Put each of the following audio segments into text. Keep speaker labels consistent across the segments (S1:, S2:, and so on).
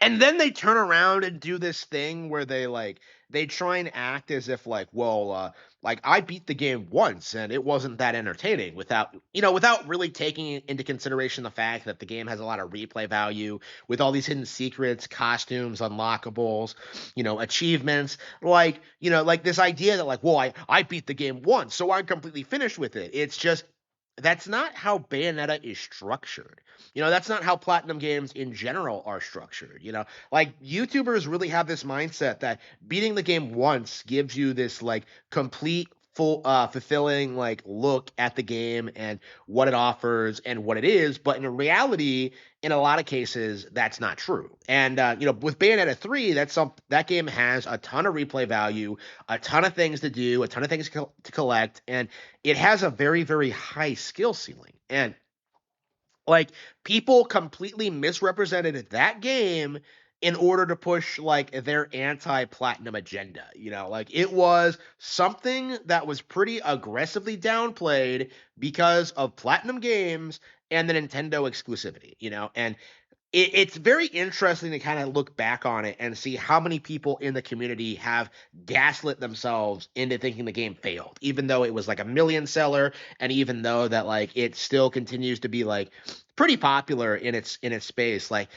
S1: And then they turn around and do this thing where they try and act as if like, well, like I beat the game once and it wasn't that entertaining without really taking into consideration the fact that the game has a lot of replay value with all these hidden secrets, costumes, unlockables, achievements, like this idea that like, well, I beat the game once, so I'm completely finished with it. It's just that's not how Bayonetta is structured. That's not how platinum games in general are structured. Like YouTubers really have this mindset that beating the game once gives you this like complete full fulfilling like look at the game and what it offers and what it is, but in reality in a lot of cases that's not true. And with Bayonetta 3, that game has a ton of replay value, a ton of things to do, a ton of things to collect, and it has a very very high skill ceiling. And like people completely misrepresented that game in order to push like their anti-platinum agenda. Like it was something that was pretty aggressively downplayed because of platinum games and the Nintendo exclusivity, and it's very interesting to kind of look back on it and see how many people in the community have gaslit themselves into thinking the game failed, even though it was like a million seller, and even though that like it still continues to be like pretty popular in its space. Like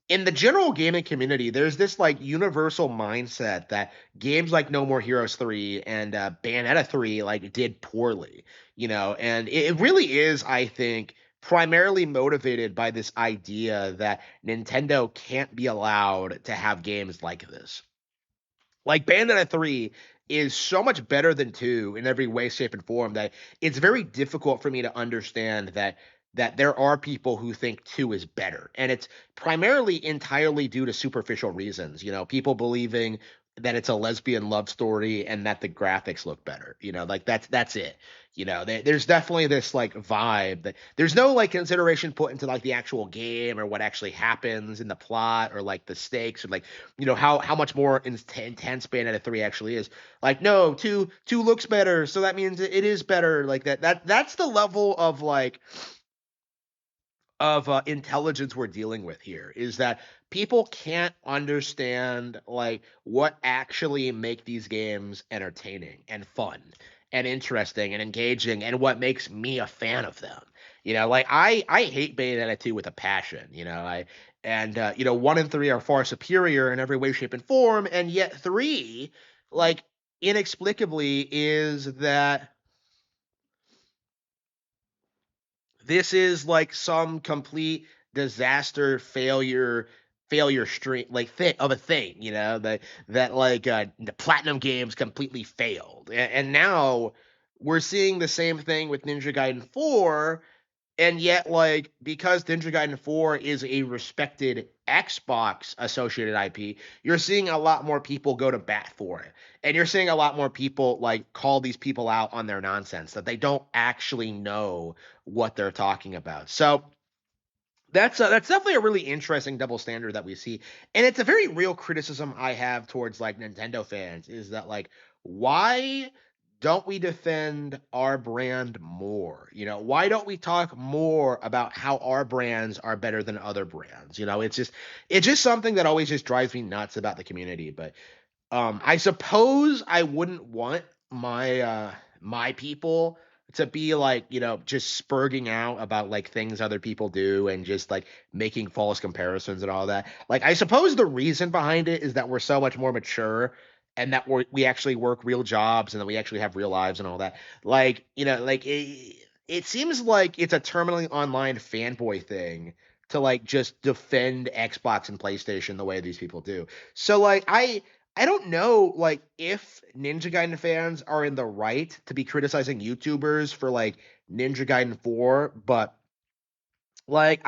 S1: in the general gaming community, there's this like universal mindset that games like No More Heroes 3 and Bayonetta 3 like did poorly, and it really is, I think, primarily motivated by this idea that Nintendo can't be allowed to have games like this. Like Bayonetta 3 is so much better than 2 in every way, shape, and form that it's very difficult for me to understand that there are people who think 2 is better. And it's primarily entirely due to superficial reasons. People believing that it's a lesbian love story and that the graphics look better. Like that's it. There's definitely this like vibe that there's no like consideration put into like the actual game or what actually happens in the plot or like the stakes or like how much more intense Bayonetta 3 actually is. Like no, 2 looks better, so that means it is better. Like that's the level of like of intelligence we're dealing with here, is that people can't understand like what actually make these games entertaining and fun and interesting and engaging and what makes me a fan of them. Like I hate Bayonetta 2 with a passion. 1 and 3 are far superior in every way, shape, and form, and yet 3 like inexplicably is that this is like some complete disaster failure stream like thing of a thing, that like the platinum games completely failed. And now we're seeing the same thing with Ninja Gaiden 4, and yet like because Ninja Gaiden 4 is a respected Xbox associated IP, you're seeing a lot more people go to bat for it. And you're seeing a lot more people like call these people out on their nonsense, that they don't actually know what they're talking about. So that's definitely a really interesting double standard that we see, and it's a very real criticism I have towards like Nintendo fans, is that like why don't we defend our brand more? Why don't we talk more about how our brands are better than other brands? It's just something that always just drives me nuts about the community. But I suppose I wouldn't want my people to be like, just spurging out about like things other people do and just like making false comparisons and all that. Like I suppose the reason behind it is that we're so much more mature and that we actually work real jobs and that we actually have real lives and all that. Like, like it seems like it's a terminally online fanboy thing to like just defend Xbox and PlayStation the way these people do. So like I don't know like if Ninja Gaiden fans are in the right to be criticizing YouTubers for like Ninja Gaiden 4, but like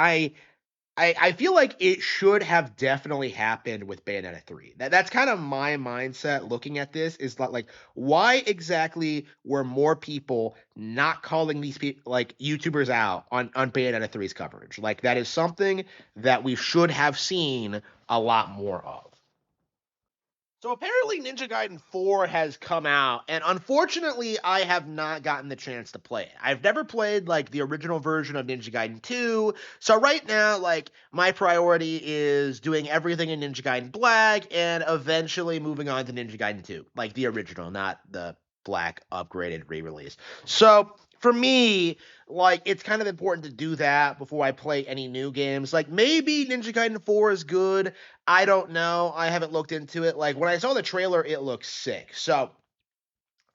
S1: I feel like it should have definitely happened with Bayonetta 3. That's kind of my mindset looking at this, is that like why exactly were more people not calling these people like YouTubers out on Bayonetta 3's coverage? Like that is something that we should have seen a lot more of. So apparently Ninja Gaiden 4 has come out, and unfortunately I have not gotten the chance to play it. I've never played like the original version of Ninja Gaiden 2. So right now, like my priority is doing everything in Ninja Gaiden Black and eventually moving on to Ninja Gaiden 2, like the original, not the Black upgraded re-release. So for me, like it's kind of important to do that before I play any new games. Like maybe Ninja Gaiden 4 is good. I don't know. I haven't looked into it. Like when I saw the trailer, it looks sick. So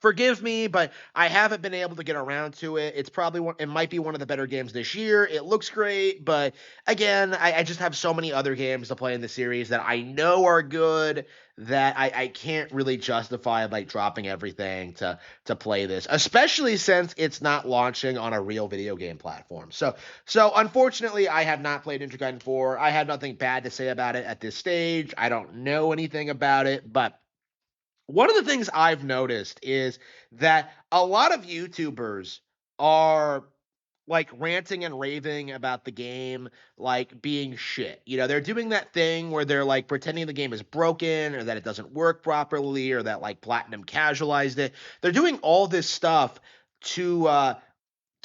S1: forgive me, but I haven't been able to get around to it. It's probably one, it might be one of the better games this year. It looks great, but again, I just have so many other games to play in the series that I know are good that I can't really justify like dropping everything to play this, especially since it's not launching on a real video game platform. So unfortunately, I have not played Ninja Gaiden 4. I have nothing bad to say about it at this stage. I don't know anything about it, but one of the things I've noticed is that a lot of YouTubers are like ranting and raving about the game like being shit. You know, they're doing that thing where they're like pretending the game is broken or that it doesn't work properly or that like Platinum casualized it. They're doing all this stuff to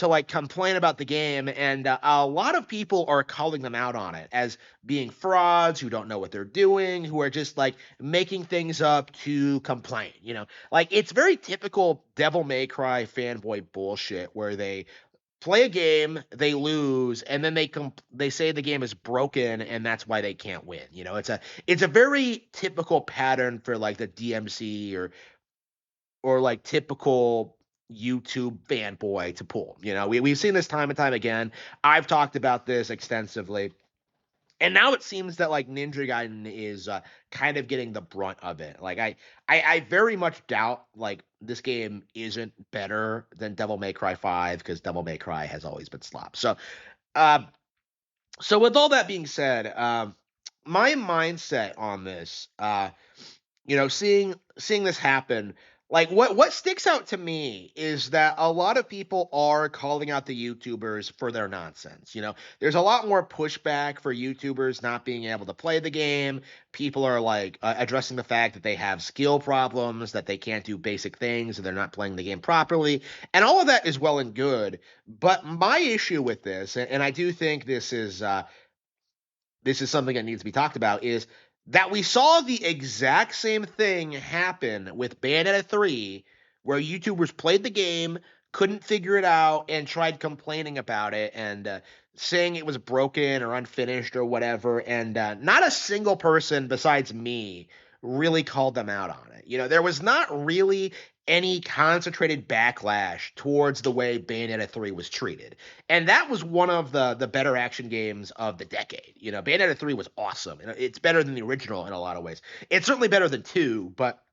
S1: like complain about the game, and a lot of people are calling them out on it as being frauds who don't know what they're doing, who are just like making things up to complain. You know, like it's very typical Devil May Cry fanboy bullshit where they play a game, they lose, and then they say the game is broken and that's why they can't win. You know, it's a very typical pattern for like the DMC or like typical YouTube fanboy to pull. You know, we've seen this time and time again. I've talked about this extensively. And now it seems that like Ninja Gaiden is kind of getting the brunt of it. Like I very much doubt like this game isn't better than Devil May Cry 5 because Devil May Cry has always been slop. Uh, so with all that being said, my mindset on this, seeing this happen, like what sticks out to me is that a lot of people are calling out the YouTubers for their nonsense. You know, there's a lot more pushback for YouTubers not being able to play the game. People are like addressing the fact that they have skill problems, that they can't do basic things, and they're not playing the game properly, and all of that is well and good. But my issue with this, and I do think this is something that needs to be talked about, is that we saw the exact same thing happen with Bayonetta 3, where YouTubers played the game, couldn't figure it out, and tried complaining about it and saying it was broken or unfinished or whatever. And not a single person besides me really called them out on it. You know, there was not really any concentrated backlash towards the way Bayonetta 3 was treated. And that was one of the better action games of the decade. You know, Bayonetta 3 was awesome. It's better than the original in a lot of ways. It's certainly better than 2, but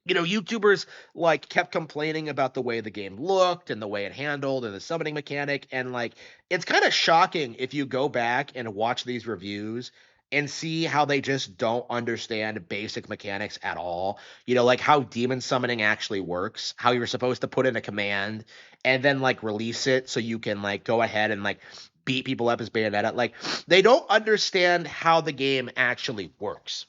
S1: YouTubers like kept complaining about the way the game looked and the way it handled and the summoning mechanic. And like, it's kind of shocking if you go back and watch these reviews and see how they just don't understand basic mechanics at all. You know, like how demon summoning actually works, how you're supposed to put in a command and then like release it so you can like go ahead and like beat people up as Bayonetta. Like, they don't understand how the game actually works.